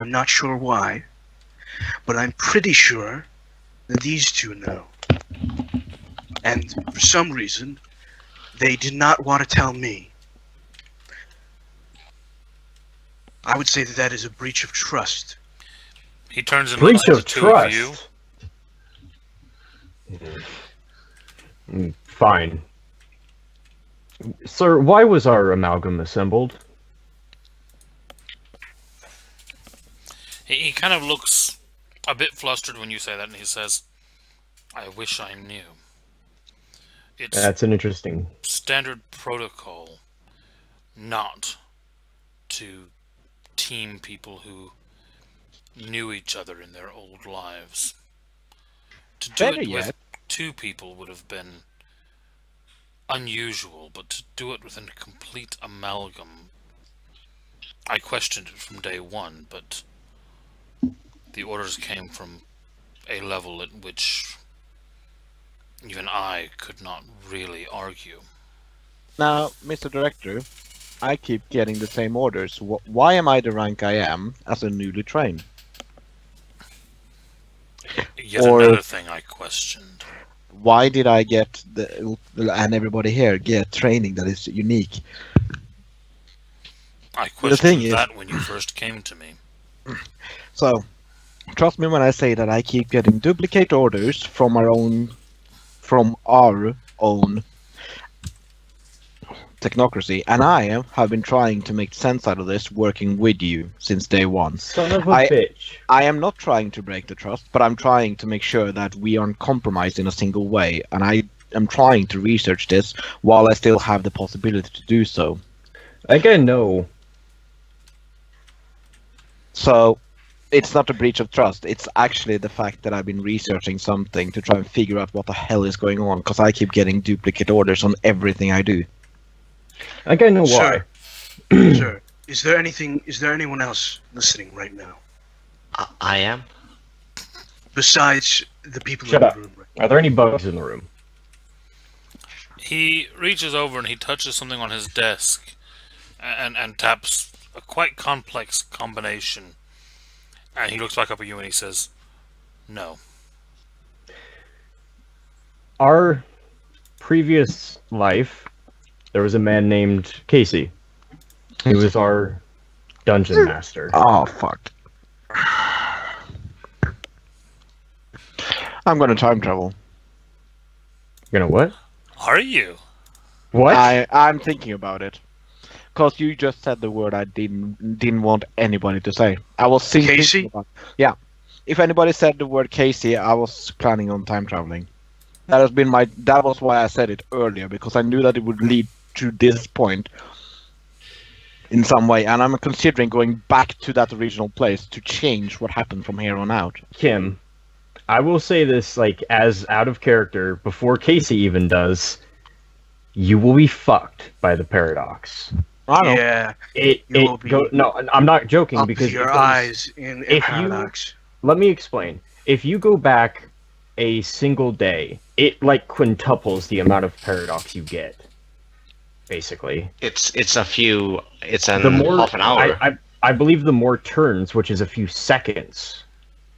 I'm not sure why, but I'm pretty sure that these two know. And for some reason, they did not want to tell me. I would say that that is a breach of trust. He turns and Breach looks at of the two of trust. you. Fine. Sir, why was our amalgam assembled? He kind of looks a bit flustered when you say that, and he says, I wish I knew. It's That's an interesting... standard protocol not to team people who knew each other in their old lives. To do Better it yet, with two people would have been unusual, but to do it with a complete amalgam, I questioned it from day one, but the orders came from a level at which even I could not really argue. now, Mr. Director, I keep getting the same orders. Why am I the rank I am as a newly trained? Yet Or- another thing I questioned. Why did I get and everybody here get training that is unique? I thing questioned is- that when you first came to me. So, trust me when I say that I keep getting duplicate orders from our own technocracy, and I have been trying to make sense out of this working with you since day one. Son of a I- bitch. I am not trying to break the trust, but I'm trying to make sure that we aren't compromised in a single way, and I am trying to research this while I still have the possibility to do so. Again, no. So, it's not a breach of trust, it's actually the fact that I've been researching something to try and figure out what the hell is going on, because I keep getting duplicate orders on everything I do. Again, no why. Sir, sir, is there anyone else listening right now? I am. Besides the people Shut in up. the room right Are there any bugs in the room? He reaches over and he touches something on his desk and taps a quite complex combination. And he looks back up at you and he says, no. Our previous life, there was a man named Casey. He was our dungeon master. Oh, fuck. I'm gonna time travel. You know what? Are you? What? I'm thinking about it. Cause you just said the word I didn't want anybody to say. I was thinking Casey? about, yeah. If anybody said the word Casey, I was planning on time traveling. That was why I said it earlier, because I knew that it would lead to this point in some way, and I'm considering going back to that original place to change what happened from here on out. Kim, I will say this, like, as out of character, before Casey even does, you will be fucked by the paradox. I know. Yeah, It will be no, I'm not joking up because to your it goes- eyes in a if you- paradox. Let me explain. If you go back a single day, it like quintuples the amount of paradox you get. Basically, It's an the more half an hour. I believe the more turns, which is a few seconds,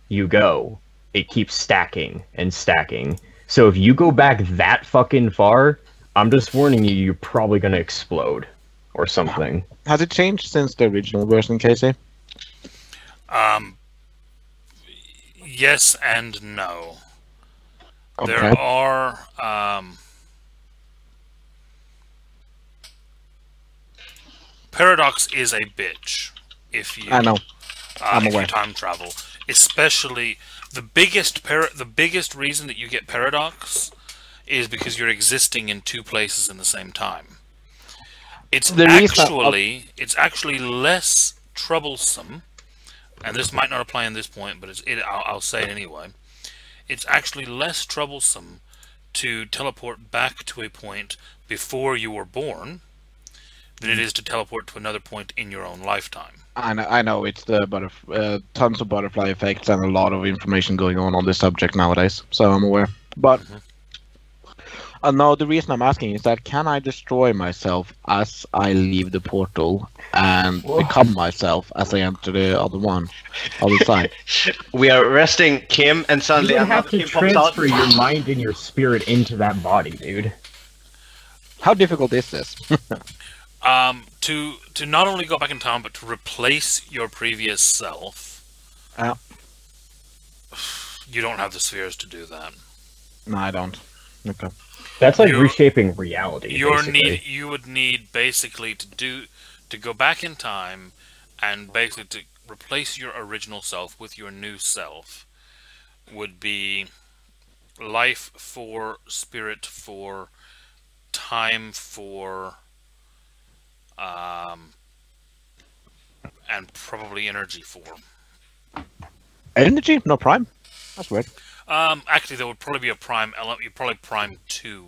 you go, it keeps stacking and stacking. So if you go back that fucking far, I'm just warning you, you're probably gonna explode or something. Has it changed since the original version, Casey? Yes and no. Okay. There are paradox is a bitch if you I know. I'm if you aware. time travel. Especially the biggest reason that you get paradox is because you're existing in two places in the same time. It's actually less troublesome, and this might not apply in this point, but I'll say it anyway. It's actually less troublesome to teleport back to a point before you were born than it is to teleport to another point in your own lifetime. I know it's the tons of butterfly effects and a lot of information going on this subject nowadays, so I'm aware. But No, the reason I'm asking is that can I destroy myself as I leave the portal and become myself as I enter the other side? We are resting Kim, and suddenly You would another have to Kim pops out. transfer your mind and your spirit into that body, dude. How difficult is this? To not only go back in time, but to replace your previous self. You don't have the spheres to do that. No, I don't. Okay. That's like reshaping reality. You would need basically to go back in time and basically to replace your original self with your new self would be life 4, spirit 4, time 4, and probably energy 4. Energy? No prime? That's weird. Actually, there would probably be a prime element. You'd probably prime 2.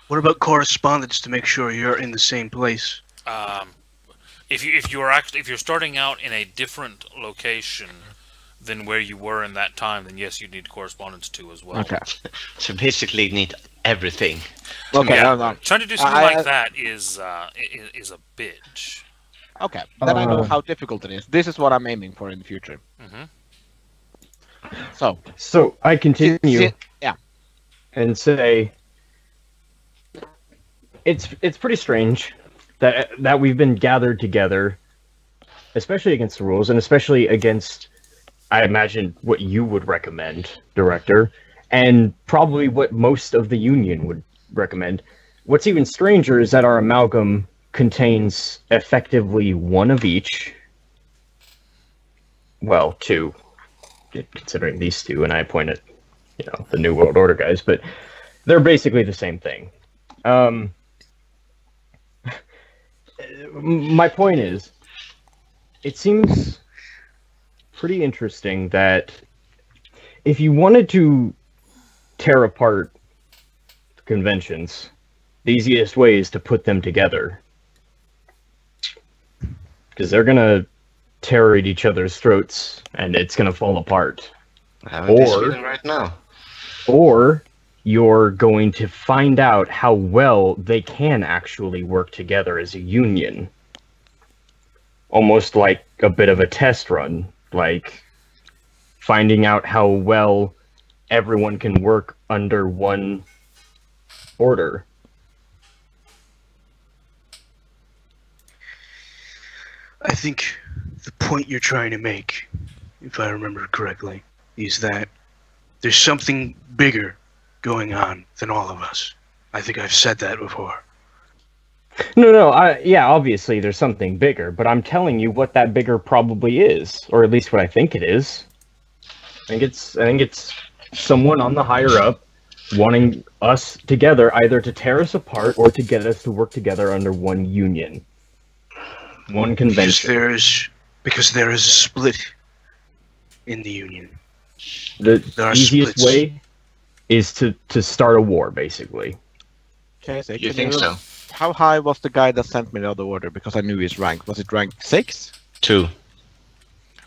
What about correspondence to make sure you're in the same place? If you're starting out in a different location than where you were in that time, then yes, you need correspondence 2 as well. Okay. So basically, need everything. Okay. Yeah, trying to do something like that is a bitch. Okay. Then I know how difficult it is. This is what I'm aiming for in the future. Mm-hmm. So I continue yeah, and say it's pretty strange that we've been gathered together, especially against the rules, and especially against, I imagine, what you would recommend, Director, and probably what most of the Union would recommend. What's even stranger is that our amalgam contains effectively one of each. Well, 2. Considering these 2, and I point at, the New World Order guys, but they're basically the same thing. My point is, it seems pretty interesting that if you wanted to tear apart conventions, the easiest way is to put them together. Because they're gonna tear at each other's throats, and it's gonna fall apart. I have this feeling right now. Or you're going to find out how well they can actually work together as a union. Almost like a bit of a test run, like finding out how well everyone can work under one order. I think the point you're trying to make, if I remember correctly, is that there's something bigger going on than all of us. I think I've said that before. No, yeah, obviously there's something bigger, but I'm telling you what that bigger probably is, or at least what I think it is. I think it's someone on the higher up wanting us together, either to tear us apart or to get us to work together under one union. One convention. Because there is a split in the Union. The easiest way is to start a war, basically. Okay, so You think so? How high was the guy that sent me the other order? Because I knew his rank. Was it rank 6? 2.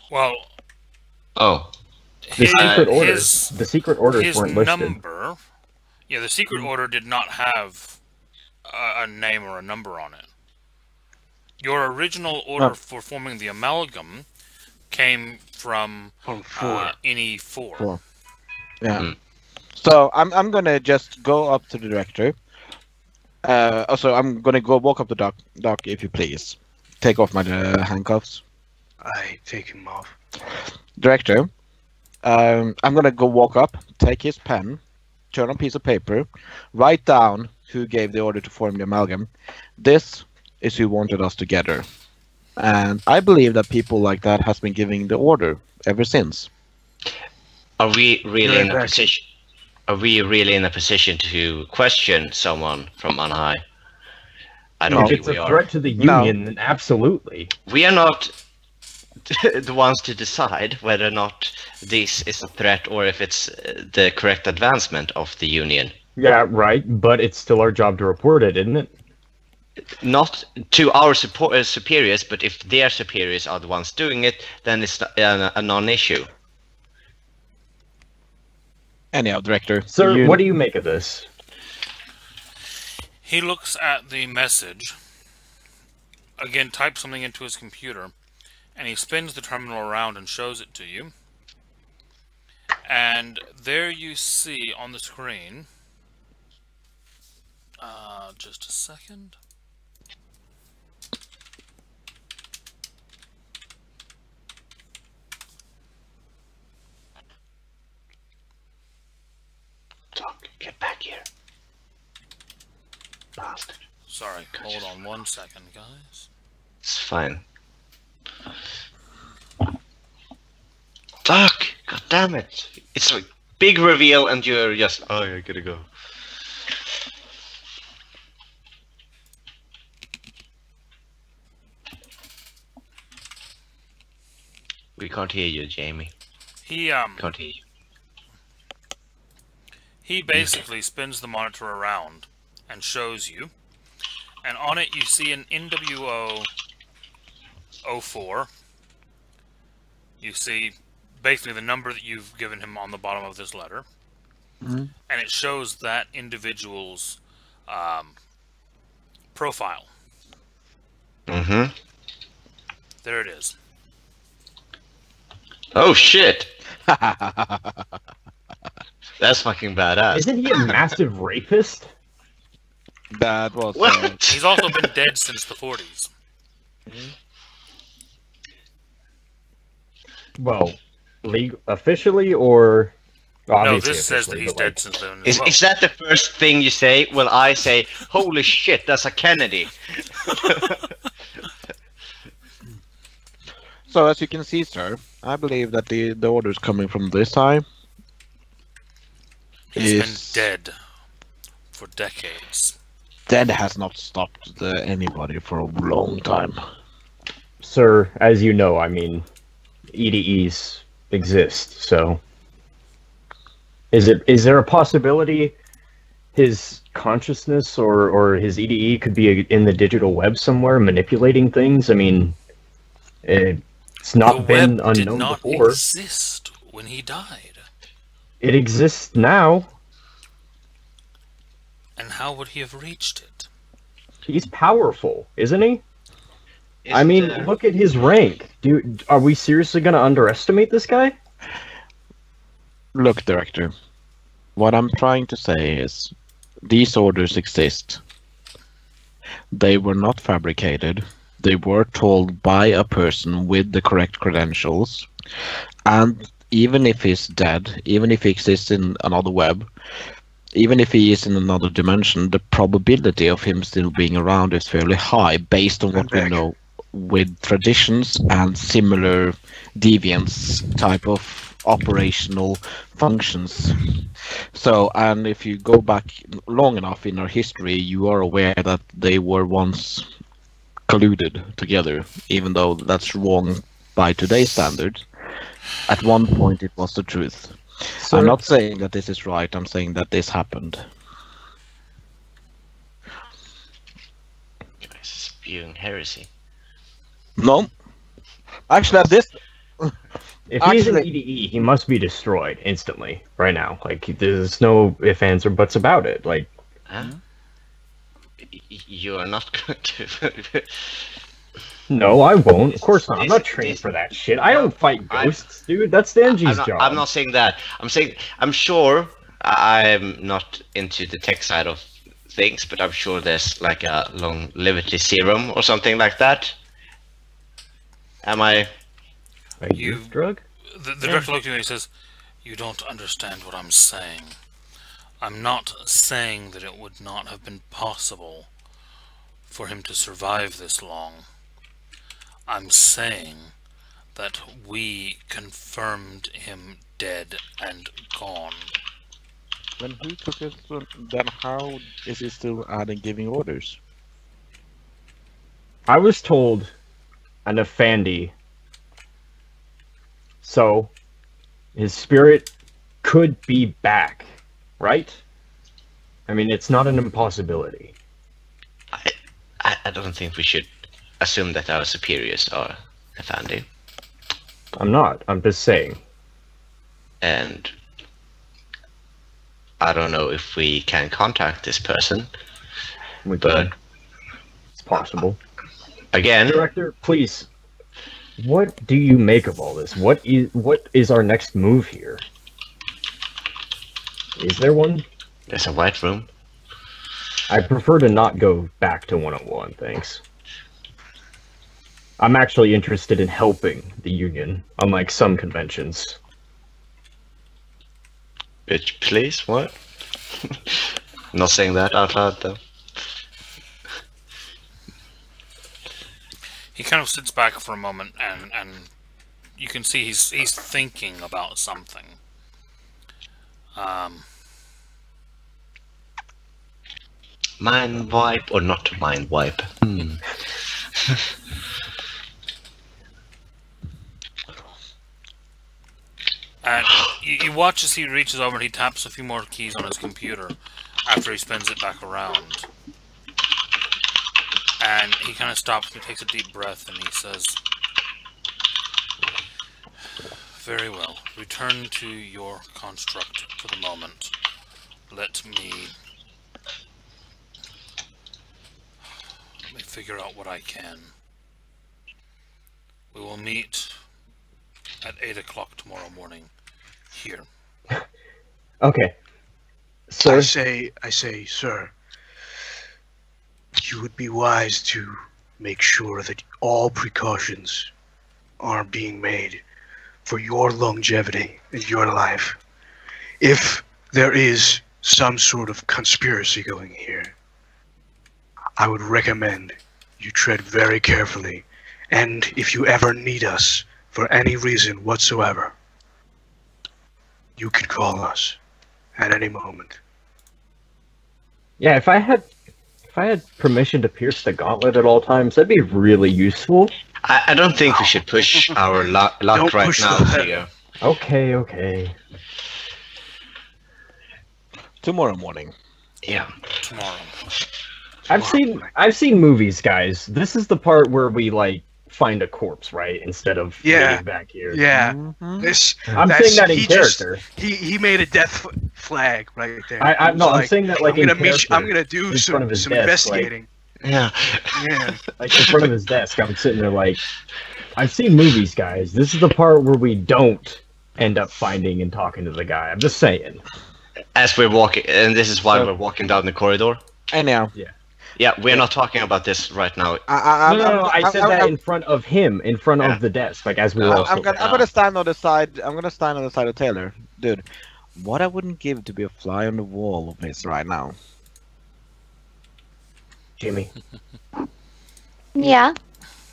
Well, The secret orders weren't listed. Number, the secret order did not have a name or a number on it. Your original order for forming the amalgam came from NE 4. Yeah. Mm. So I'm gonna just go up to the director. Also, I'm gonna go walk up to Doc, if you please. Take off my handcuffs. I take him off. Director, I'm gonna go walk up, take his pen, turn on a piece of paper, write down who gave the order to form the amalgam. This is who wanted us together. And I believe that people like that has been giving the order ever since. Are we really in a position? Are we really in a position to question someone from on high? I don't think we are. If it's a threat to the Union, then absolutely. We are not the ones to decide whether or not this is a threat or if it's the correct advancement of the Union. Yeah, right, but it's still our job to report it, isn't it? Not to our superiors, but if their superiors are the ones doing it, then it's a non-issue. Anyhow, Director. Sir, what do you make of this? He looks at the message, again types something into his computer, and he spins the terminal around and shows it to you. And there you see on the screen, just a second. Doc, get back here. Bastard. Sorry, hold on 1 second, guys. It's fine. Doc, god damn it. It's a big reveal and you're just, oh, I gotta go. We can't hear you, Jamie. He Can't hear you. He basically spins the monitor around and shows you, and on it you see an NWO 04. You see basically the number that you've given him on the bottom of this letter, and it shows that individual's profile. Mm-hmm. There it is. Oh shit! That's fucking badass. Isn't he a massive rapist? That was. What? He's also been dead since the 40s. Well, officially or No, this says that he's dead since then. Is that the first thing you say? Well, I say, holy shit, that's a Kennedy. So as you can see, sir, I believe that the orders coming from this side He's been dead for decades. Dead has not stopped anybody for a long time. Sir, as you know, I mean, EDEs exist, so is there a possibility his consciousness or his EDE could be in the digital web somewhere manipulating things? I mean, it's not been unknown did not before. Exist when he died. It exists now. And how would he have reached it? He's powerful, isn't he? I mean, look at his rank. Are we seriously going to underestimate this guy? Look, Director, what I'm trying to say is these orders exist. They were not fabricated. They were told by a person with the correct credentials. And even if he's dead, even if he exists in another web, even if he is in another dimension, the probability of him still being around is fairly high based on what we know with traditions and similar deviants type of operational functions. So, and if you go back long enough in our history, you are aware that they were once colluded together, even though that's wrong by today's standards. At one point it was the truth. So, I'm not saying that this is right, I'm saying that this happened. Guys, spewing heresy. No. Actually, at this... If he's an EDE, he must be destroyed instantly, right now. Like, there's no ifs, ands, or buts about it. Like, huh? You are not going to... No, I won't. Of course not. I'm not trained for that shit. I don't fight ghosts, dude. That's Stanji's job. I'm not saying that. I'm saying, I'm sure, I'm not into the tech side of things, but I'm sure there's like a longevity serum or something like that. Am I... A youth drug? The director looked at me and he says, "You don't understand what I'm saying. I'm not saying that it would not have been possible for him to survive this long. I'm saying that we confirmed him dead and gone." Then who took it? Then how is he still giving orders? I was told an Effendi. So, his spirit could be back, right? I mean, it's not an impossibility. I don't think we should assume that our superiors are Effendi. I'm not. I'm just saying. And I don't know if we can contact this person. We But could. It's possible. again, Director, please. What do you make of all this? What is our next move here? Is there one? there's a white room. I prefer to not go back to 101, thanks. I'm actually interested in helping the Union, unlike some conventions. Bitch, please, what? Not saying that out loud, though. He kind of sits back for a moment, and you can see he's thinking about something. Mind wipe or not mind wipe? And you watch as he reaches over and he taps a few more keys on his computer after he spins it back around. And he kind of stops and he takes a deep breath and he says, "Very well. Return to your construct for the moment. Let me figure out what I can. We will meet at 8 o'clock tomorrow morning here." Okay. Sir? I say, sir, you would be wise to make sure that all precautions are being made for your longevity and your life. If there is some sort of conspiracy going here, I would recommend you tread very carefully, and if you ever need us for any reason whatsoever, you can call us at any moment. Yeah, if I had permission to pierce the gauntlet at all times, that'd be really useful. I don't think we should push our luck Don't right push now, the Theo. Okay. Tomorrow morning. Yeah. Tomorrow. I've seen movies, guys. This is the part where we like find a corpse, right? Instead of waiting back here. Yeah. Mhm. I'm saying that in character. He made a death flag right there. I'm saying that like I'm gonna in character. I'm gonna do in front of his some desk, investigating. Yeah. Yeah. Like in front of his desk, I'm sitting there like, I've seen movies, guys. This is the part where we don't end up finding and talking to the guy. I'm just saying. As we're walking, and this is why we're walking down the corridor. Anyhow. Yeah, we're not talking about this right now. No, I said that in front of him, in front of the desk, like as we were all I'm gonna stand on the side. I'm gonna stand on the side of Taylor, dude. What I wouldn't give to be a fly on the wall of this right now. Jimmy, Yeah.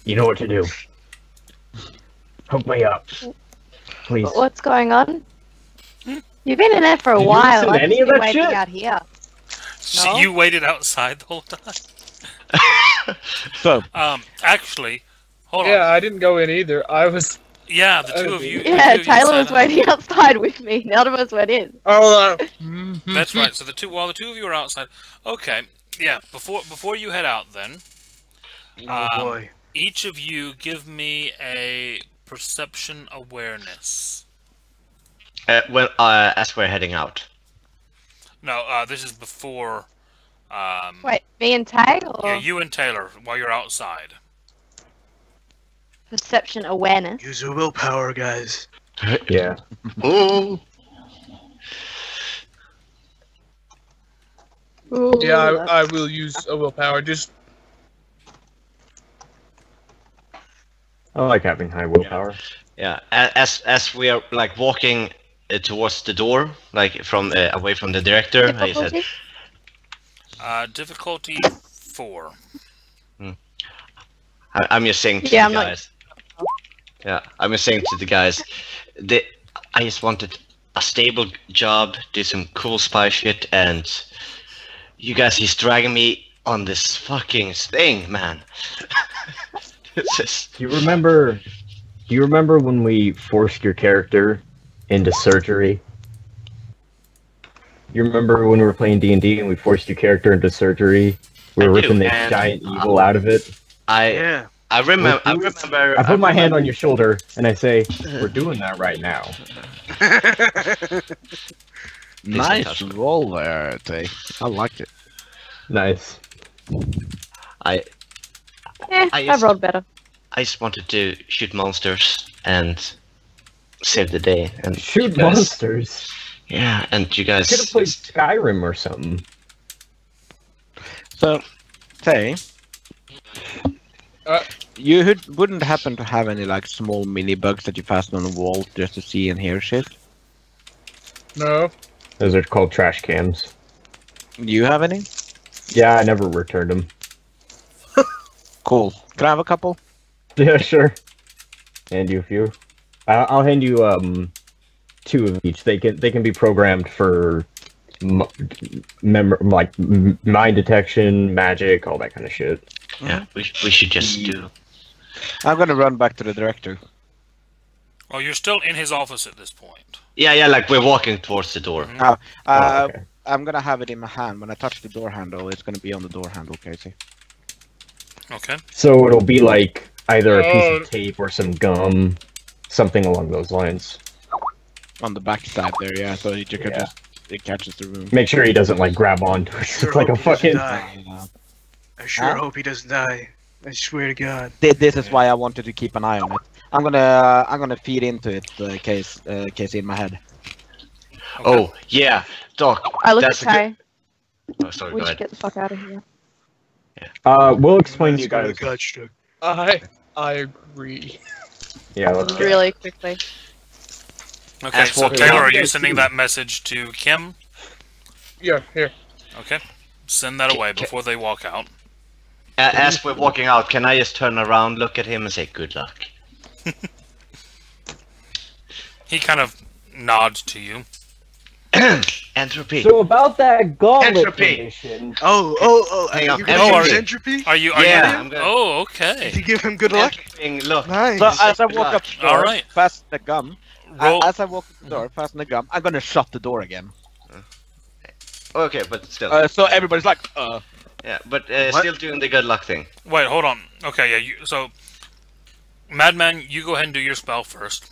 you know what to do. Hook me up, please. What's going on? You've been in there for a Did you while. listen to I've any just of been that waiting shit? out here. So No? you waited outside the whole time? So, Actually, hold on. Yeah, I didn't go in either. I was. Yeah, the two of you. Yeah, the two of you Taylor sat was waiting outside with me. None of us went in. Oh, That's right. So the two of you are outside. Okay. Yeah. Before you head out, then, Oh boy. each of you give me a perception awareness. As we're heading out. No, this is before. Wait, me and Tay or Yeah, you and Taylor while you're outside. perception awareness? Use your willpower, guys. Yeah. Ooh. Ooh, yeah, that's- I will use a willpower. Just I like having high willpower. Yeah. As we are like walking towards the door, like from away from the director, I said, Difficulty? Difficulty 4. I'm just saying to Yeah, the I'm not- guys. Yeah, I'm just saying to the guys. I just wanted a stable job, do some cool spy shit, and you guys he's dragging me on this fucking thing, man. This is... Do you remember when we forced your character into surgery? You remember when we were playing D&D and we forced your character into surgery? We were I do, ripping the and- giant evil out of it. Yeah. I remember. I put my hand on your shoulder and I say, "We're doing that right now." nice roll there, Tay. I like it. Nice. I I've rolled better. I just wanted to shoot monsters and save the day. And Shoot you guys- monsters. Yeah, and you guys. Could have played Skyrim or something. So, say, Uh, you wouldn't happen to have any like small mini bugs that you fasten on the wall just to see and hear shit? no. Those are called trash cans. Do you have any? Yeah, I never returned them. Cool. Can I have a couple? Yeah, sure. Hand you a few. I'll hand you 2 of each. They can be programmed for mind detection, magic, all that kind of shit. Yeah, we should just do. I'm gonna run back to the director. Oh, you're still in his office at this point. Yeah, like we're walking towards the door. Okay. I'm gonna have it in my hand. When I touch the door handle, it's gonna be on the door handle, Casey. Okay. So it'll be like either a piece Oh. of tape or some gum, something along those lines. On the back side there, yeah. So you could Yeah. just it catches the room. Make sure he doesn't like grab onto it. Sure It's like a hope he doesn't fucking. die. Uh, I sure hope he doesn't die. I swear to God. This is why I wanted to keep an eye on it. I'm gonna feed into it, Casey, in my head. Oh yeah, Doc. I look at that's a good- Ty. Oh, sorry. We Go should ahead. get the fuck out of here. We'll explain to you Let's go guys. to Godstruck. I agree. Yeah, let's go. Really quickly. Okay, Ask so what we Taylor, want. are you sending that message to Kim? Yeah, here. Okay. Send that away before they walk out. As we're walking out, can I just turn around, look at him, and say good luck? He kind of nods to you. Entropy. So about that gauntlet Entropy. condition. Hang on. You Oh, gonna use are you? entropy? Are you? Yeah, you? I'm gonna- Oh, Did okay. you give him good luck? Entropy, look. Nice. So as I Good walk luck. up the door, Alright. fasten the gum. Roll. As I walk up the door, fasten the gum. I'm gonna shut the door again. Okay, but still. So everybody's like, Yeah, but What? still doing the good luck thing. Wait, hold on. Okay, yeah. So, Madman, you go ahead and do your spell first.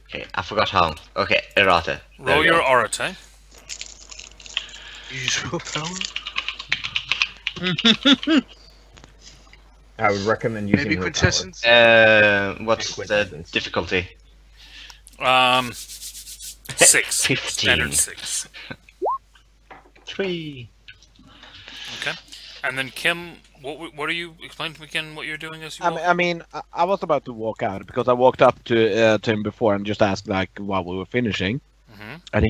Okay, I forgot how. Okay, errata. There Roll we your go. Arate. Use willpower? I would recommend using Maybe willpower. quintessence? What's the Coincidence. difficulty? 6. 15. Standard 6. 3. Okay. And then Kim, what are you? Explain to me again what you're doing as you walk. I mean, I was about to walk out because I walked up to him before and just asked like while we were finishing, Mhm. and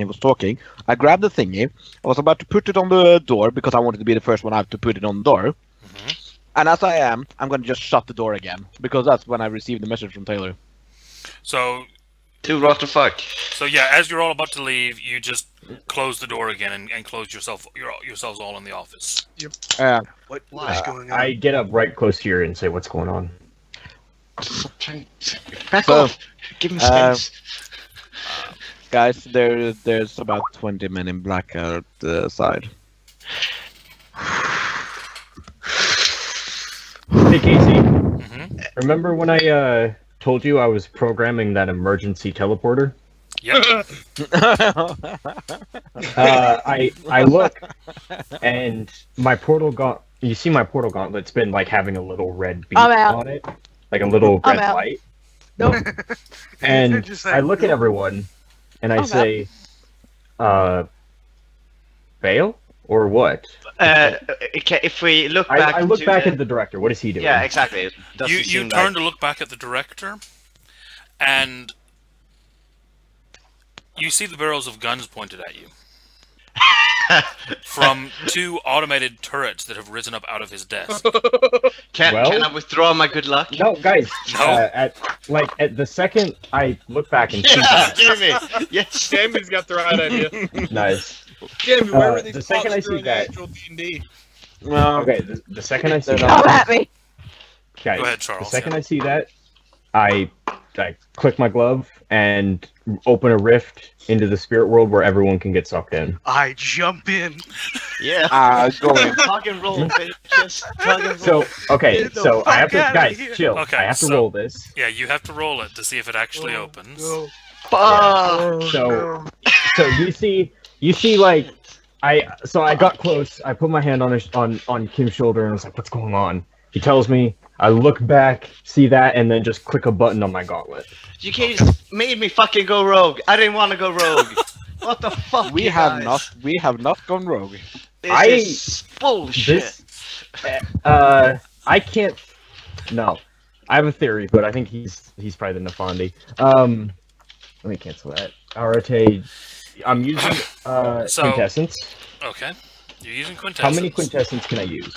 he was talking. I grabbed the thingy. I was about to put it on the door because I wanted to be the first one out to put it on the door. Mhm. And as I am, I'm gonna just shut the door again because that's when I received the message from Taylor. So What the fuck? yeah, as you're all about to leave, you just close the door again and close yourselves all in the office. What is going on? I get up right close to you and say, "What's going on?" Back So, off! Give me space. Guys, there's about 20 men in black out the side. Hey Casey, Mhm. remember when I told you I was programming that emergency teleporter? Yep. I look, and my portal you see my portal gauntlet's been like having a little red bead I'm out. on it, like a little I'm red out. light. Nope. And Just I like, look at everyone, and I I'm out. say, "Bail or what?" Okay, if we look back, I look to back the- at the director. What is he doing? Yeah, exactly. It You doesn't seem turn like- to look back at the director, and you see the barrels of guns pointed at you from 2 automated turrets that have risen up out of his desk. Can Well- I withdraw my good luck? No, guys. No. At the second I look back and see Yeah, that, Jamie. Yes. Jamie's got the right idea. nice. Jamie, where were these the second plots I see during the that- actual D&D? Okay, the second I see They're that, Come at me. guys, Go ahead, the Charles. second I see that, I click my glove and open a rift into the spirit world where everyone can get sucked in. I jump in. Yeah. Go in. Tug and roll, bitches. Tug and So roll. okay, Get the so I have fuck to, outta guys, here. chill. Okay, I have to so- roll this. Yeah, you have to roll it to see if it actually Oh, opens. no. Fuck. So- no. So you see like So I got close. I put my hand on Kim's shoulder and I was like, "What's going on?" He tells me. I look back, see that, and then just click a button on my gauntlet. You guys made me fucking go rogue. I didn't want to go rogue. What the fuck? We you have guys? not gone rogue. This is bullshit. I can't. No, I have a theory, but I think he's probably the Nafandi. Let me cancel that. Arate, I'm using quintessence. Okay. You're using quintessence. How many quintessence can I use?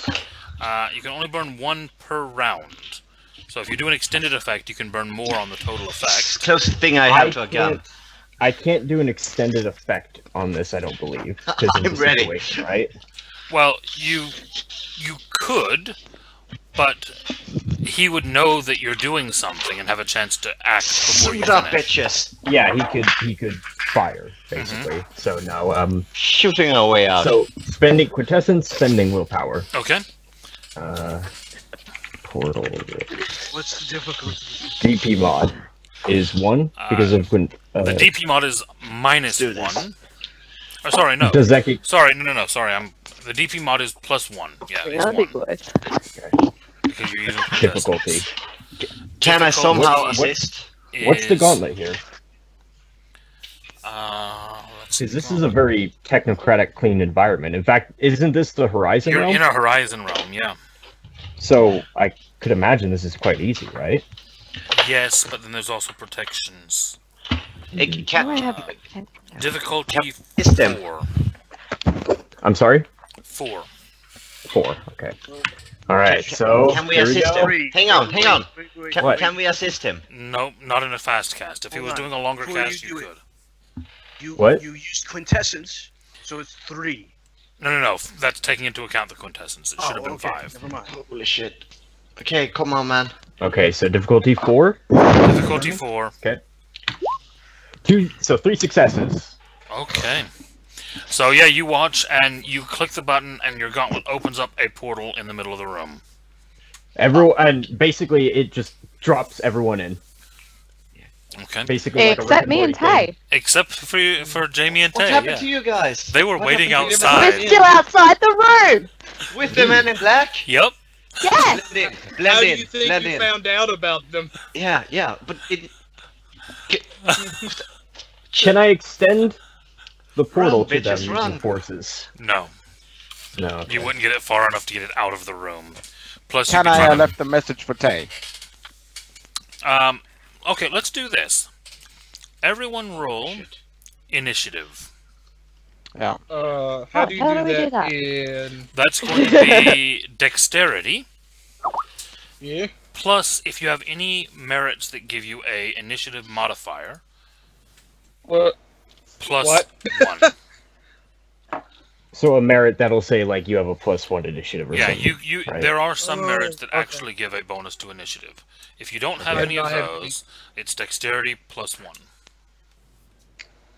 You can only burn 1 per round. So if you do an extended effect, you can burn more on the total effect. Closest thing I have to a gun. I can't do an extended effect on this, I don't believe. I'm ready. Right? Well, you could, but he would know that you're doing something and have a chance to act before you Shoot up, finish. bitches. Yeah, he could fire, basically. So no, Shooting our way out. So spending quintessence, spending willpower. Okay. Portal. What's the difficulty? DP mod is 1 because of the DP mod is -1. Oh, sorry, no. Does that get... Sorry, no. Sorry, the DP mod is +1. Yeah, it's That'd be 1 good. because you're using difficulty? Can I somehow What- assist? What's the gauntlet here? Let's see. Because this is a very technocratic, clean environment. In fact, isn't this the Horizon You're realm? in a Horizon realm, yeah. So I could imagine this is quite easy, right? Yes, but then there's also protections. It can, I have Difficulty System. 4. I'm sorry? 4. 4, okay. Alright, so can we here we assist go. him? Hang on. Wait. What? Can we assist him? No, not in a fast cast. If he Hold was on. doing a longer Before cast, you you do could. What? You used quintessence, so it's 3. No. That's taking into account the quintessence. It should have been 5. Never mind. Holy shit. Okay, come on, man. Okay, so difficulty 4. Difficulty 4. Okay. 3 successes. Okay. So yeah, you watch and you click the button, and your gauntlet opens up a portal in the middle of the room. And basically it just drops everyone in. Okay. Basically, like a Except Rick me and Morty thing. Tay. Except for Jamie and What Tay. happened Yeah. to you guys? They were What waiting happened to you? outside. We're still outside the room! With the men in black? Yep. Yes! Blend in, How blend do in, you think blend you in. found out about them? Yeah, but it... Can I extend the portal Run, to them bitches, using run. forces? No. No. Okay. You wouldn't get it far enough to get it out of the room. Plus, Can you'd be I trying left a message for Tay? to... Okay, let's do this. Everyone roll initiative. Yeah. How do you how do do we do that that? in... That's going to be dexterity. Yeah? Plus, if you have any merits that give you a initiative modifier, What? plus What? 1. So a merit that'll say like you have a +1 initiative or Yeah, something. you right. there are some Oh, merits that okay. actually give a bonus to initiative. If you don't have Okay. any of I have those, it's dexterity plus 1.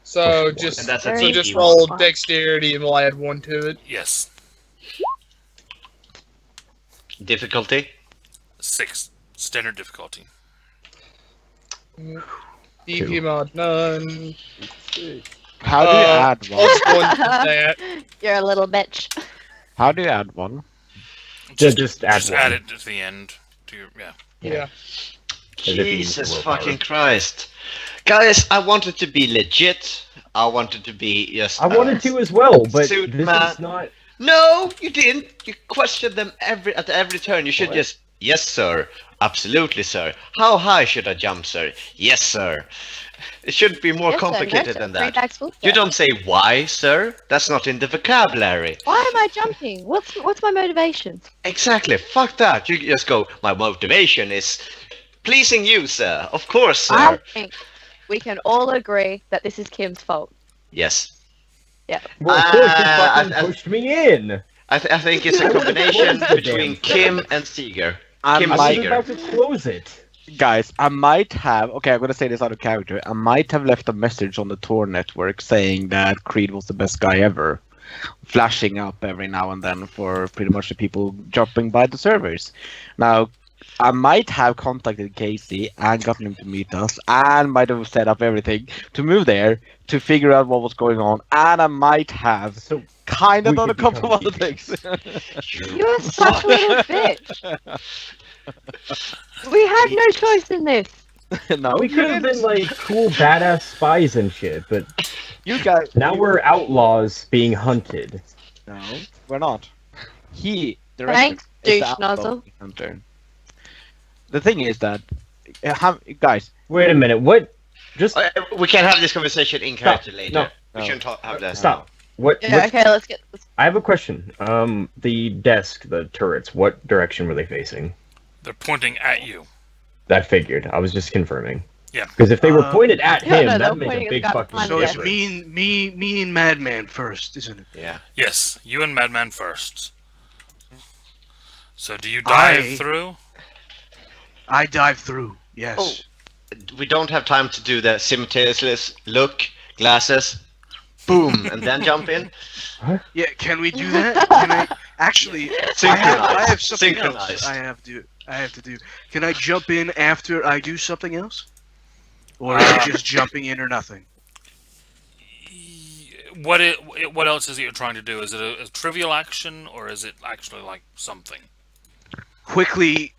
So Plus just And that's a so just DP roll mod. dexterity and we'll add 1 to it. Yes. Difficulty? 6. Standard difficulty. DP mod none. How do you add one? Plus 1 to that. You're a little bitch. How do you add one? Just add one. add it to the end. To your, yeah. Yeah. As if you use Jesus willpower. fucking Christ. Guys, I wanted to be legit. I wanted to be just... I wanted to as well, but Suit this man. is not. No, you didn't. You questioned them at every turn. You should What? just... Yes, sir. Absolutely, sir. How high should I jump, sir? Yes, sir. It shouldn't be more Yes, sir, no, complicated sir. than 3 that. bags full, You sir. don't say why, sir. That's not in the vocabulary. Why am I jumping? What's my motivation? Exactly. Fuck that. You just go, my motivation is pleasing you, sir. Of course, I sir. think we can all agree that this is Kim's fault. Yes. Well, of course, you I- fucking pushed me in. I think it's a combination Close the between damn Kim and Seeger. I Kim I might- was Seeger. about to close it. Guys, I might have... Okay, I'm gonna say this out of character. I might have left a message on the Tor network saying that Creed was the best guy ever. Flashing up every now and then for pretty much the people dropping by the servers. Now, I might have contacted Casey and gotten him to meet us, and might have set up everything to move there to figure out what was going on, and I might have So kind of we done a could couple of become other things. You're such a little bitch. We had no choice in this. No, we could have been like cool badass spies and shit, but you guys. now we're outlaws being hunted. No, we're not. He, the Thanks, is the douche outlaw nozzle. hunter. The thing is that, guys, Wait a minute, what? Just We can have this conversation in character Stop. later. No. We shouldn't have that. stop. What? Yeah, what- okay, let's get this. I have a question. The desk, the turrets, what direction were they facing? They're pointing at you. That figured. I was just confirming. Yeah. Because if they were pointed at Yeah, him, no, that they're made pointing a at big the guy fucking behind So the it's difference. me and Madman first, isn't it? Yeah. Yes, you and Madman first. So do you dive I- through? I dive through. Yes. Oh. We don't have time to do the simultaneously look, glasses, boom, and then jump in. Yeah, can we do that? Can I actually? I have something else Synchronized. I have to do. Can I jump in after I do something else, or is it just jumping in or nothing? What else is it you're trying to do? Is it a trivial action, or is it actually like something? Quickly,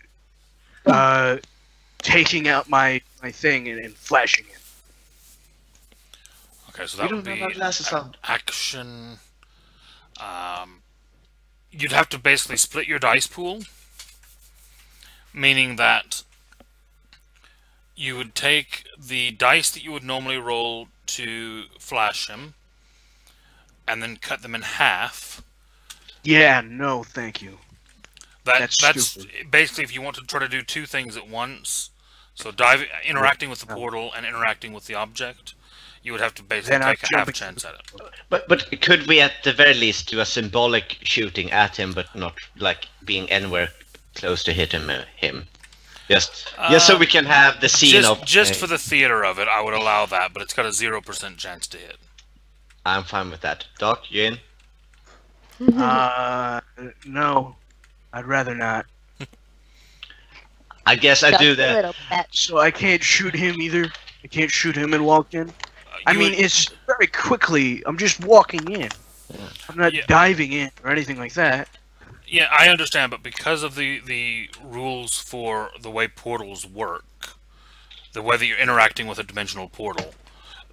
taking out my thing and flashing it. Okay, so We that would don't have be our glasses on. action. You'd have to basically split your dice pool, meaning that you would take the dice that you would normally roll to flash him, and then cut them in half. Yeah, no, thank you. That's stupid. basically if you want to try to do two things at once. So interacting with the portal and interacting with the object, you would have to basically Then I'm take a half jumping- chance at it. But could we at the very least do a symbolic shooting at him, but not like being anywhere close to hit him? Just so we can have the scene Just for the theater of it, I would allow that, but it's got a 0% chance to hit. I'm fine with that. Doc, you in? No, I'd rather not. I guess I Just do a that. little bitch. So I can't shoot him either. I can't shoot him and walk in. I You mean, would- it's very quickly. I'm just walking in. I'm not Yeah. diving in or anything like that. Yeah, I understand, but because of the rules for the way portals work, the way that you're interacting with a dimensional portal,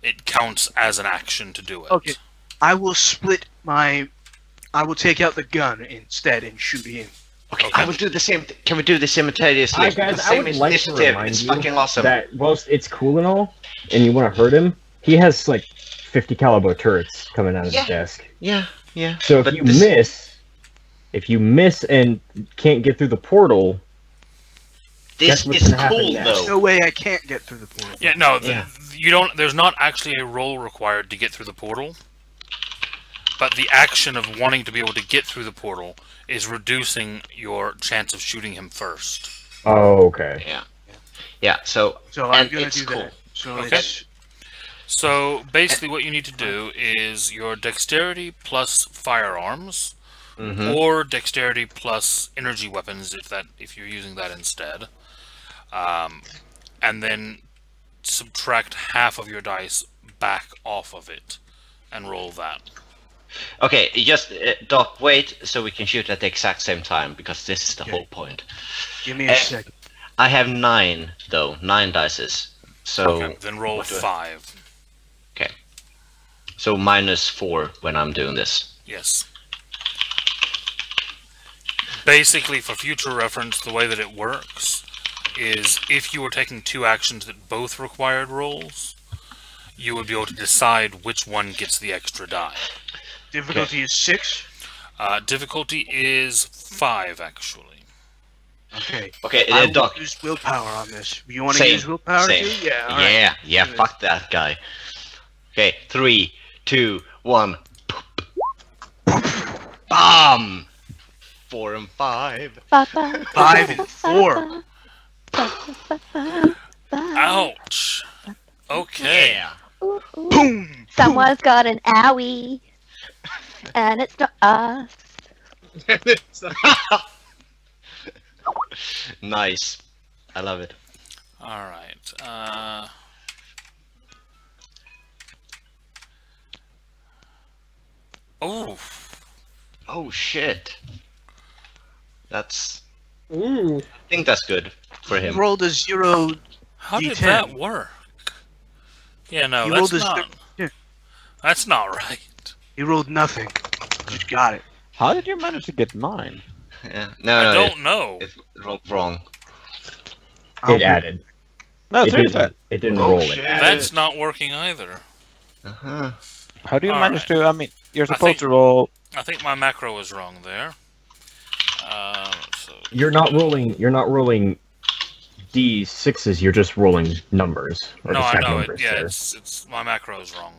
it counts as an action to do it. Okay. I will split my. I will take out the gun instead and shoot him. Okay, Okay. I will do the same. Can we do this simultaneously? Hi guys, The I same would like to initiative. remind It's you fucking awesome. that whilst it's cool and all, and you want to hurt him, he has like 50 caliber turrets coming out of Yeah. his desk. Yeah, yeah. So if But you this- miss and can't get through the portal, This Guess what's is gonna happen cool next? though. No way I can't get through the portal. Yeah, no, Yeah. you don't. There's not actually a roll required to get through the portal, but the action of wanting to be able to get through the portal is reducing your chance of shooting him first. oh okay. Yeah. Yeah. So So I'm and gonna it's do cool. that. So Okay. it's So basically, what you need to do is your dexterity plus firearms, Mhm. or dexterity plus energy weapons if you're using that instead, and then subtract half of your dice back off of it and roll that. Okay, just Doc, wait, so we can shoot at the exact same time because this is the Okay. whole point. give me a second. I have 9 though, 9 dices. So Okay, then roll what do I- 5. okay. So -4 when I'm doing this. Yes. Basically, for future reference, the way that it works is if you were taking 2 actions that both required rolls, you would be able to decide which one gets the extra die. Difficulty is 6. Difficulty is 5, actually. Okay. Okay, I will Doc. use willpower on this. You want to Same, use willpower same. too? Yeah. all right. Yeah, Do this. fuck that guy. Okay, 3, 2, 1. Bomb! 4 and 5. 5 and 4. Ouch! Okay. Yeah. Boom. Someone's got an owie, and it's not us. Nice. I love it. All right. Oh. Oh shit. That's. Ooh. I think that's good for He him. rolled a 0 How did D10. that work? Yeah, no, He that's rolled his not. yeah. That's not right. He rolled nothing. Just got it. How did you manage to get 9? Yeah. No, I no, don't know. It's rolled wrong. It added. No, It seriously. didn't. It didn't Oh, roll shit. it. That's not working either. Uh-huh. How do you All manage right. to? I mean, you're I supposed think- to roll. I think my macro was wrong there. So You're not rolling D6s. You're just rolling numbers. Or no, just I have know it. numbers Yeah, there. it's my macro is wrong.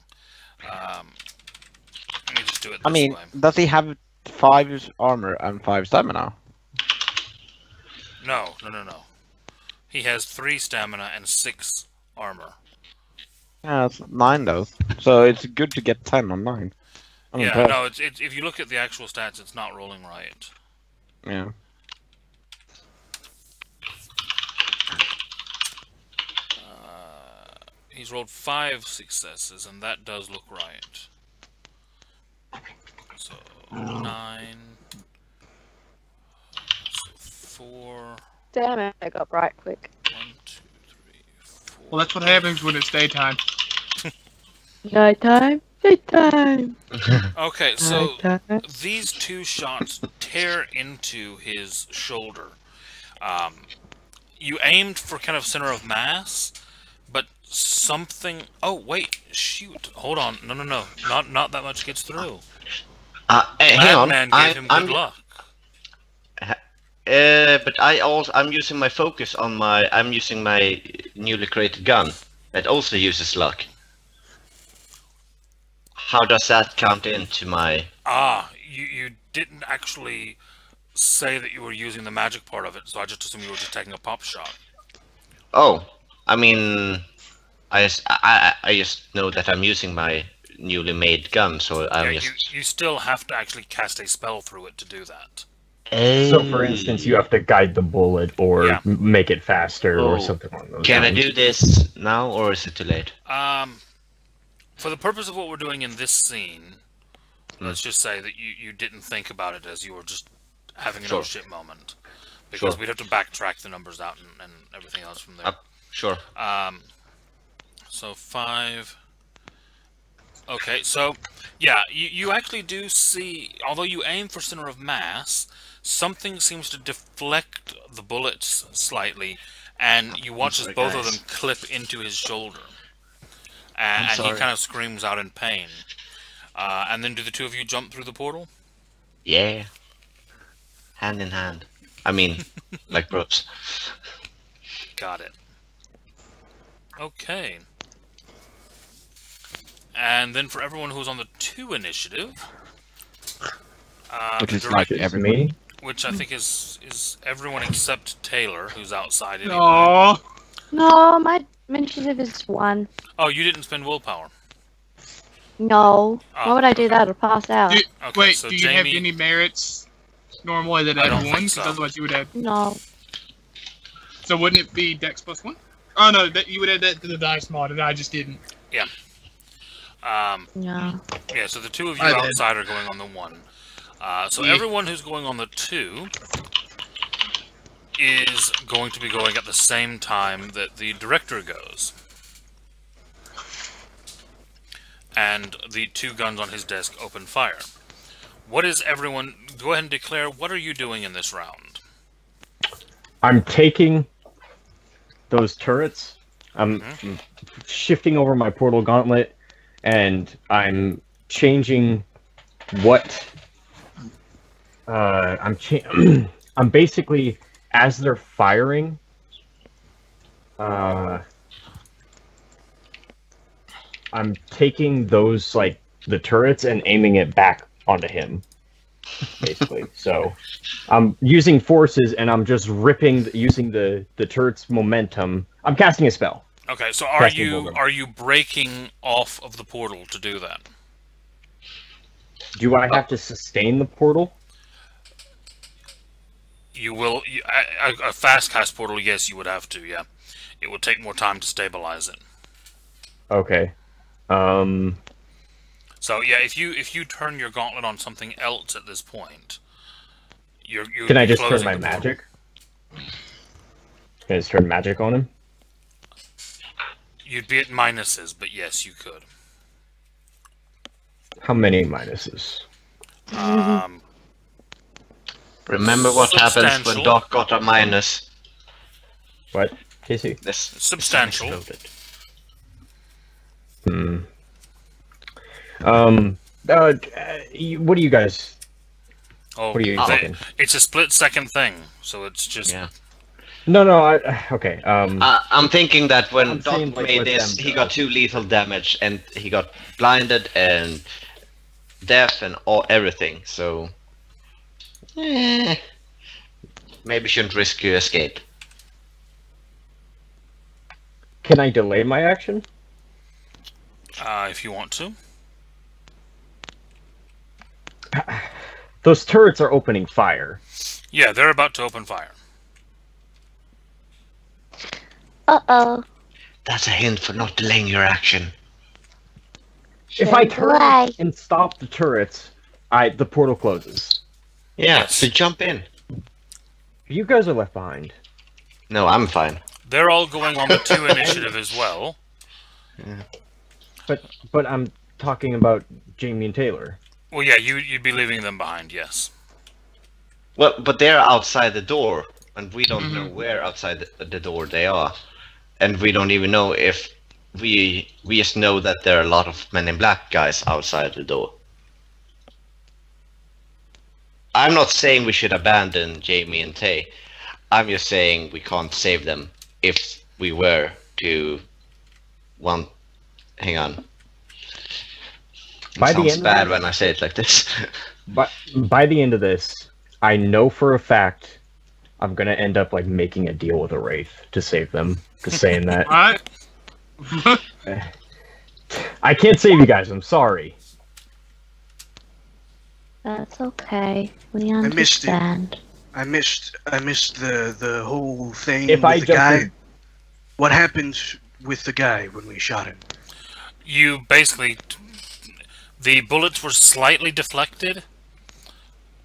Let me just do it this I mean, way. does he have 5 armor and 5 stamina? No. He has 3 stamina and 6 armor. Yeah, it's 9 though. So it's good to get 10 on 9. I'm Yeah, impressed. no, it's if you look at the actual stats, it's not rolling right. Yeah. He's rolled 5 successes, and that does look right. So 9. So 4. Damn it, I got bright quick. 1, 2, 3, 4. Well, that's what happens when it's daytime. Nighttime, nighttime, Okay, so nighttime. these 2 shots tear into his shoulder. You aimed for kind of center of mass, but something. Oh wait, shoot! Hold on, no, not that much gets through. Hang on. Madman gave him good luck. But I'm using my focus on my. I'm using my newly created gun. That also uses luck. How does that count into my? You didn't actually say that you were using the magic part of it, so I just assumed you were just taking a pop shot. Oh, I mean, I just know that I'm using my newly made gun, so I'm Yeah, just. you still have to actually cast a spell through it to do that. So, for instance, you have to guide the bullet or Yeah. make it faster or Oh. something along those Can I lines. do this now, or is it too late? For the purpose of what we're doing in this scene, let's just say that you didn't think about it as you were just having an Sure. oh shit moment. Because Sure. we'd have to backtrack the numbers out and everything else from there. Sure. So 5. Okay, so yeah, you actually do see, although you aim for center of mass, something seems to deflect the bullets slightly, and you watch as sorry, both of guys. them clip into his shoulder. And he sorry. kind of screams out in pain. And then do the 2 of you jump through the portal? Yeah. Hand in hand. I mean, like bros. Got it. Okay. And then for everyone who's on the 2 initiative, Which the is like direct- everybody. Me? which I think is everyone except Taylor, who's outside anyway. Aww. No, my initiative is 1. Oh, you didn't spend willpower. No. Oh, Why would I do that or pass out? Do, Okay, wait, so do you have Jamie- any merits normally that I don't add 1? think Because so. otherwise you would add. No. So wouldn't it be Dex plus 1? Oh no, that you would add that to the dice mod, and I just didn't. No. Yeah, so the 2 of you I did. outside are going on the 1. So Yeah. everyone who's going on the 2 is going to be going at the same time that the director goes. And the 2 guns on his desk open fire. What is everyone... Go ahead and declare, what are you doing in this round? I'm taking those turrets. I'm shifting over my portal gauntlet, and I'm changing what I'm basically, as they're firing, I'm taking those, like, the turrets and aiming it back onto him, basically. So I'm using forces, and I'm just using the turret's momentum. I'm casting a spell. Okay, so Casting Boulder. are you breaking off of the portal to do that? Do I have to sustain the portal? You will a fast cast portal. Yes, you would have to. Yeah, it will take more time to stabilize it. Okay. So yeah, if you turn your gauntlet on something else at this point, you can I just turn my magic? Can I just turn magic on him? You'd be at minuses, but yes, you could. How many minuses? Remember what happens when Doc got a minus. What, Casey? This substantial. What do you guys? Oh, what are you thinking? It's a split-second thing, so it's just. Yeah. No, okay. I'm thinking that when Doc like made this, he got 2 lethal damage, and he got blinded and deaf and everything. So, maybe shouldn't risk your escape. Can I delay my action? If you want to. Those turrets are opening fire. Yeah, they're about to open fire. Uh-oh. That's a hint for not delaying your action. If I turn and stop the turrets, the portal closes. Yeah, Yes. so jump in. You guys are left behind. No, I'm fine. They're all going on the 2 initiative as well. But I'm talking about Jamie and Taylor. Well, yeah, you'd be leaving them behind, yes. Well, but they're outside the door, and we don't know where outside the door they are. And we don't even know if we just know that there are a lot of Men in Black guys outside the door. I'm not saying we should abandon Jamie and Tay. I'm just saying we can't save them if we were to hang on. It sounds bad when I say it like this. But by the end of this, I know for a fact I'm gonna end up like making a deal with a Wraith to save them. Just saying that. What? I can't save you guys. I'm sorry. That's okay. We understand. I missed the whole thing If I with the guy. jump What happened with the guy when we shot him? You basically... The bullets were slightly deflected,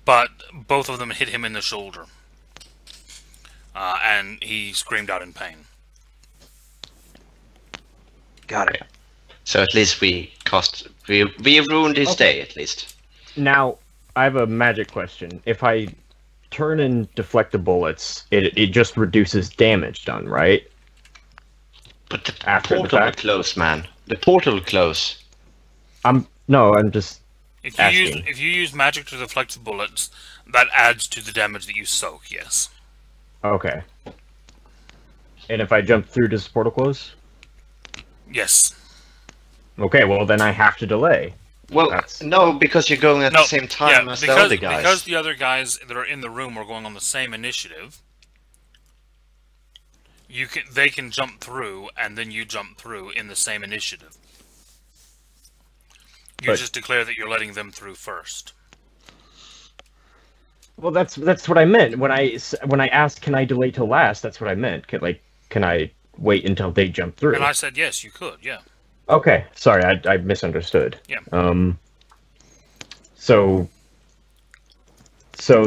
but both of them hit him in the shoulder. And he screamed out in pain. Got it. So at least we ruined his day, at least. Now, I have a magic question. If I turn and deflect the bullets, it just reduces damage done, right? But the After the portal will fact? close, man. The portal will close. No, I'm just If asking. you use magic to deflect the bullets, that adds to the damage that you soak, yes. Okay. And if I jump through, does the portal close? Yes. Okay, well then I have to delay. Well, no, because you're going at the same time as the other guys. Because the other guys that are in the room are going on the same initiative, they can jump through, and then you jump through in the same initiative. You just declare that you're letting them through first. Well, that's what I meant when I asked, can I delay till last? That's what I meant. Can I wait until they jump through? And I said yes, you could. Yeah. Okay, sorry, I misunderstood. Yeah. So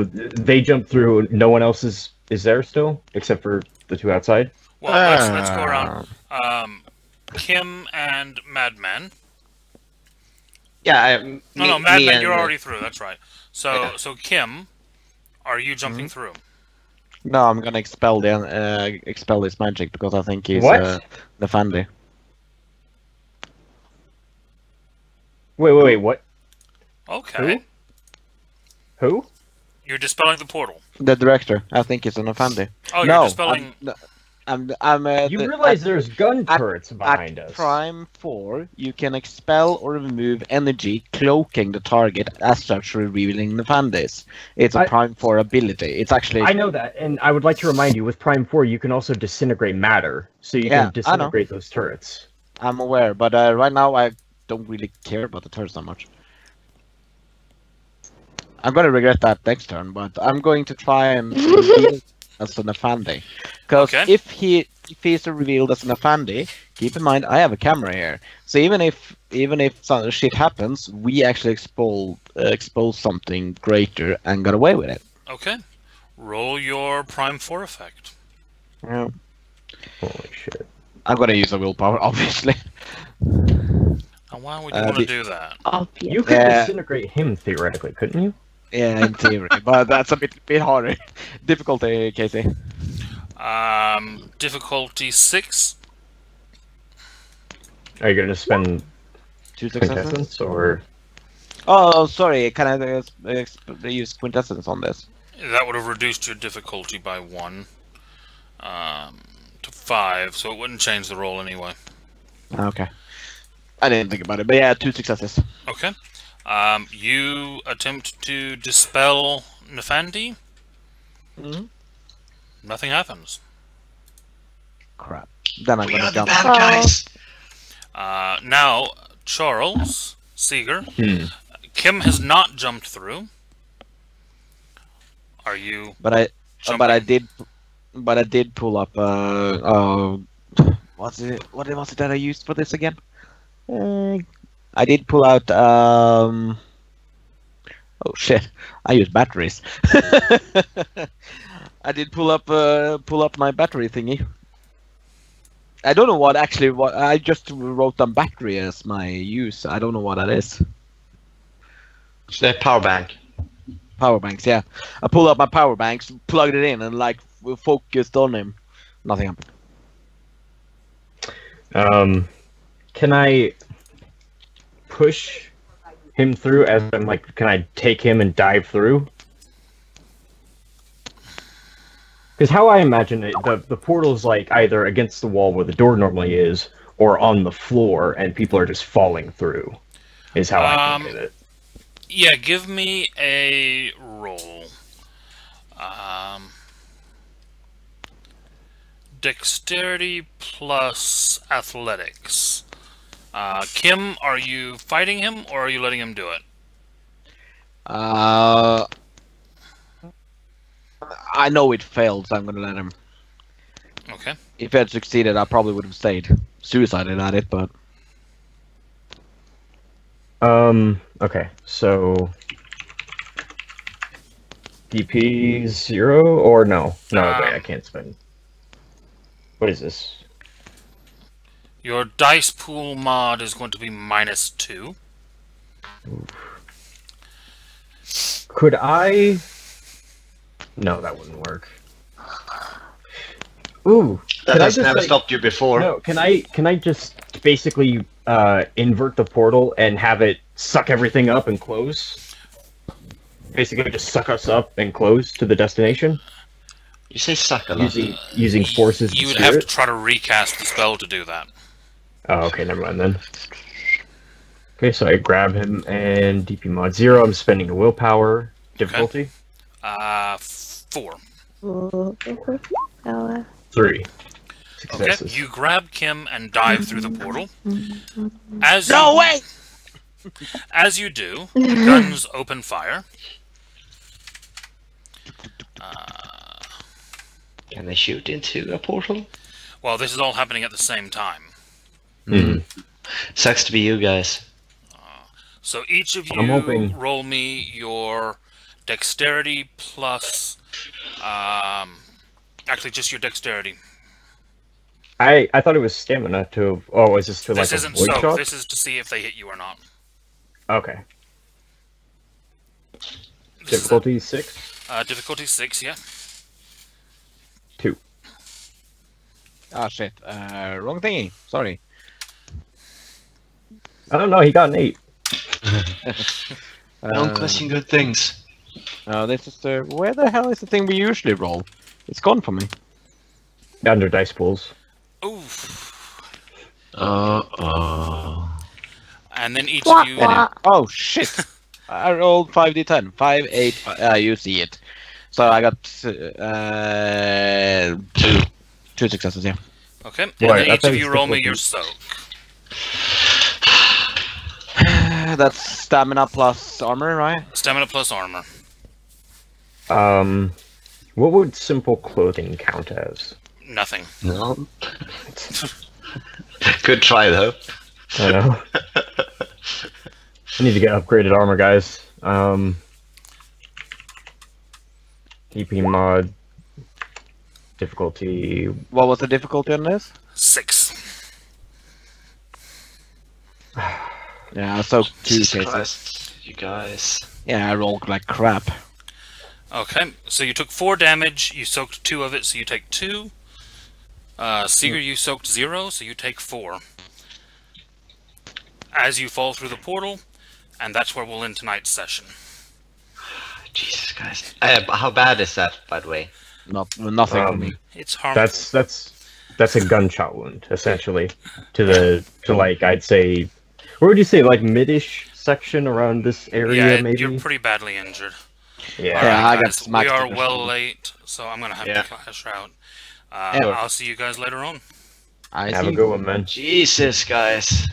they jump through. No one else is there still, except for the 2 outside. Well, let's go around. Kim and Madman. Yeah. No, Madman, you're already through. That's right. So Kim, are you jumping through? No, I'm gonna expel his magic because I think he's What? the Fandy. Wait, what? Okay. Who? You're dispelling the portal. The director, I think he's an Offendy. Oh, no, you're dispelling... You realize there's gun turrets behind us. At Prime 4, you can expel or remove energy cloaking the target as such, revealing the Fandis. It's a Prime 4 ability. It's actually... I know that, and I would like to remind you, with Prime 4, you can also disintegrate matter, so you can disintegrate those turrets. I'm aware, but right now I don't really care about the turrets that much. I'm gonna regret that next turn, but I'm going to try and reveal as an Afandi. Because Okay. if he's revealed as an Afandi, keep in mind I have a camera here. So even if some shit happens, we actually expose something greater and got away with it. Okay. Roll your Prime 4 effect. Yeah. Holy shit. I'm gonna use a willpower, obviously. Now, why would you want to do that? Obvious. You could Yeah. disintegrate him theoretically, couldn't you? Yeah, in theory, but that's a bit harder. Difficulty, Casey. Difficulty 6. Are you gonna spend 2 successes. quintessence or? Oh, sorry. Can I use quintessence on this? That would have reduced your difficulty by 1 to 5, so it wouldn't change the roll anyway. Okay. I didn't think about it, but yeah, 2 successes. Okay. You attempt to dispel Nefandi. Mm-hmm. Nothing happens. Crap. Then I'm We gonna are the jump. bad guys. Now, Charles Seeger. Hmm. Kim has not jumped through. Are you But I jumping? did pull up. What was it that I used for this again? I did pull out. Oh shit! I used batteries. I did pull up my battery thingy. I don't know what I just wrote down battery as my use. I don't know what that is. It's the power bank. Power banks, yeah. I pulled up my power banks, plugged it in, and like focused on him. Nothing happened. Can I push him through as I'm like, can I take him and dive through? Because how I imagine it, the portal's like either against the wall where the door normally is, or on the floor, and people are just falling through, is how I think of it. Yeah, give me a roll. Dexterity plus athletics. Kim, are you fighting him or are you letting him do it? I know it failed, so I'm gonna let him. Okay. If I had succeeded, I probably would have stayed. Suicided at it, but Okay, so DP 0 or no? No, wait, I can't spend. What is this? Your dice pool mod is going to be -2. Could I? No, that wouldn't work. Ooh, That can I has just, never like- stopped you before. No, can I just basically invert the portal and have it suck everything up and close? Basically, just suck us up and close to the destination You say suck a lot. using forces. You of would have to spirit? try to recast the spell to do that. Oh, okay, never mind then. Okay, so I grab him and DP mod 0. I'm spending a willpower. Difficulty 4. 3. Okay, Successes. you grab Kim and dive through the portal. wait! As you do, the guns open fire. Can they shoot into a portal? Well, this is all happening at the same time. Mhm. Sucks to be you guys. So each of I'm you hoping- roll me your dexterity plus... actually, just your dexterity. I thought it was stamina to. Oh, is this to This like isn't avoid so. shock? This is to see if they hit you or not. Okay. This is Difficulty 6. difficulty 6, yeah. 2. Ah shit! Wrong thingy. Sorry. I don't know. He got an 8. Don't question good things. This is the. Where the hell is the thing we usually roll? It's gone for me. Under dice pools. Oof. And then each Wah, of you... wah. Oh shit! I rolled 5d10. 5, 8. You see it. So I got 2 successes. Yeah. Okay, and Right, then I each thought of it you was roll me difficulty. your soak. That's stamina plus armor, right? Stamina plus armor. What would simple clothing count as? Nothing. No. Good try though. I know. I need to get upgraded armor, guys. EP mod. Difficulty. What was the difficulty on this? 6. Yeah, I soaked 2 Jesus cases. Christ, you guys. Yeah, I rolled like crap. Okay, so you took 4 damage, you soaked 2 of it, so you take 2. Seeger, you soaked 0, so you take 4. As you fall through the portal, and that's where we'll end tonight's session. Jesus Christ. How bad is that, by the way? Nothing for me. It's harmful. That's a gunshot wound, essentially. To like, I'd say, where would you say, like mid-ish section around this area, Yeah, maybe? you're pretty badly injured. Yeah. All Yeah, I got guys, smacked we are in the well shoulder. late, so I'm gonna have Yeah. to clash out. Yeah. I'll see you guys later on. I Have see. a good one, man. Jesus, guys.